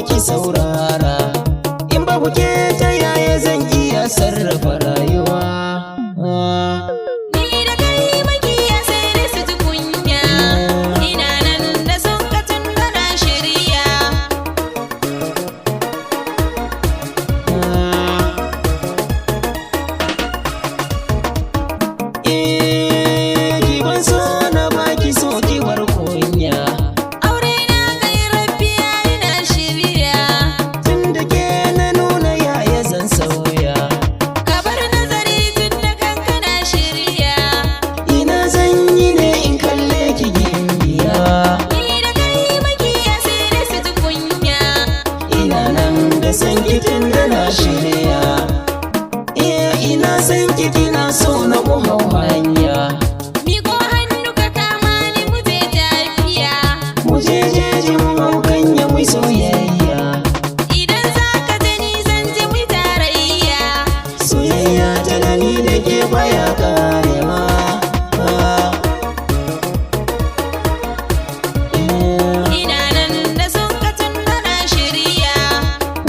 ki saurara, in babu ke ta yaya zan iya sarrafa rayuwa. Ni da kai makiya sai dai su ji kunya, ina nan da son ka tun kana shirya. Ki ban so na baki so ki bar kunya, Aure na kai rabbi ina shirya, tun da ke na nuna yaya zan sauya. ka bar nazari tun da kankana shirya. Ina zan yi ne in kalle ki gimbiya, Ni da kai makiya sai dai su ji kunya, ina nan da san ki tun da na shirya. Ina san ki kina so na mu hau hanya, miko hannu ka kama ni mu je tafiya. mu je jeji mu hau kanya mu soyayya. Idan za ka je ni zan je mu tarayya, Soyayya ta da ni da ke baya karewa. ina nan da son ka tun kana shirya.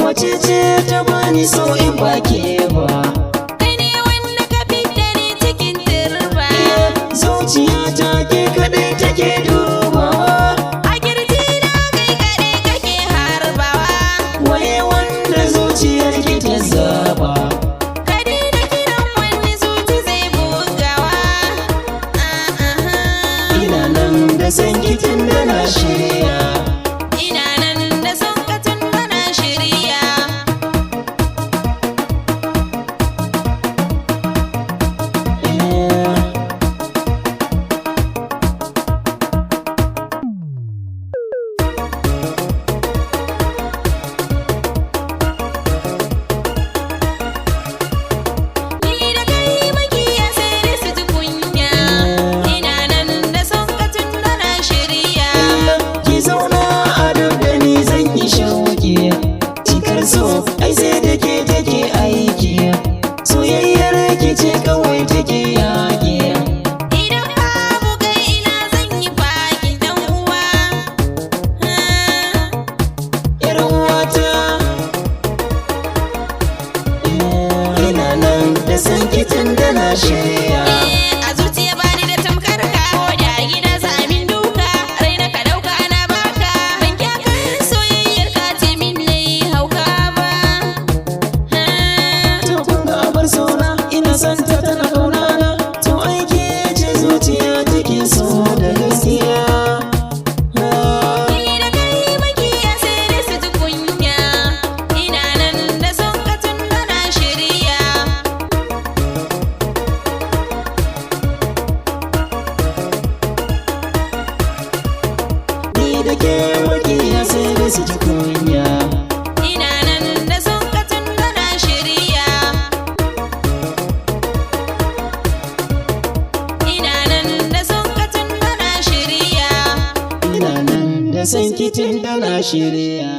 Wace ce ta bani so in ba ke ba, Kai ne wanda ka fidda ni cikin turba, zuciya ta ke kaɗai take dubawa. a kirji na kai kaɗai kake harbawa. Waye wanda zuciyar ki ta zaba, Ka daina kiran wani zuci zai bugawa. ina nan da san ki tun da na shirya. Ina nan da son ka tun kana shirya. Ni da kai makiya sai dai su ji kunya, ina nan da son ka tun kana shirya. Ki zauna a duk da ni zan yi shauki, cikar so ai sai da ke take aiki, soyayyar ki ce kawai take yaƙi. Idan babu kai ina zan yi fakin dan uwa. Yar uwata, ina nan da san ki tun da na shirya. A zuciya bani da tamkar ka, ko da gida sa min duka, raina ka dauka ana baka. Ban kyakar soyayyar ka ce min nayi hauka ba. To kun ga bar sona, ina son ta tana kaunana, to aike ce zuciya take so da gaskiya. Ni da kai makiya sai dai su ji kunya, ina nan da son ka tun kana shirya. Ni da ke makiya sai dai su ji kunya. Ina nan da son ka tun kana shirya. Ina nan da son ka tun kana shirya. Ina nan da san ki tun da na shirya.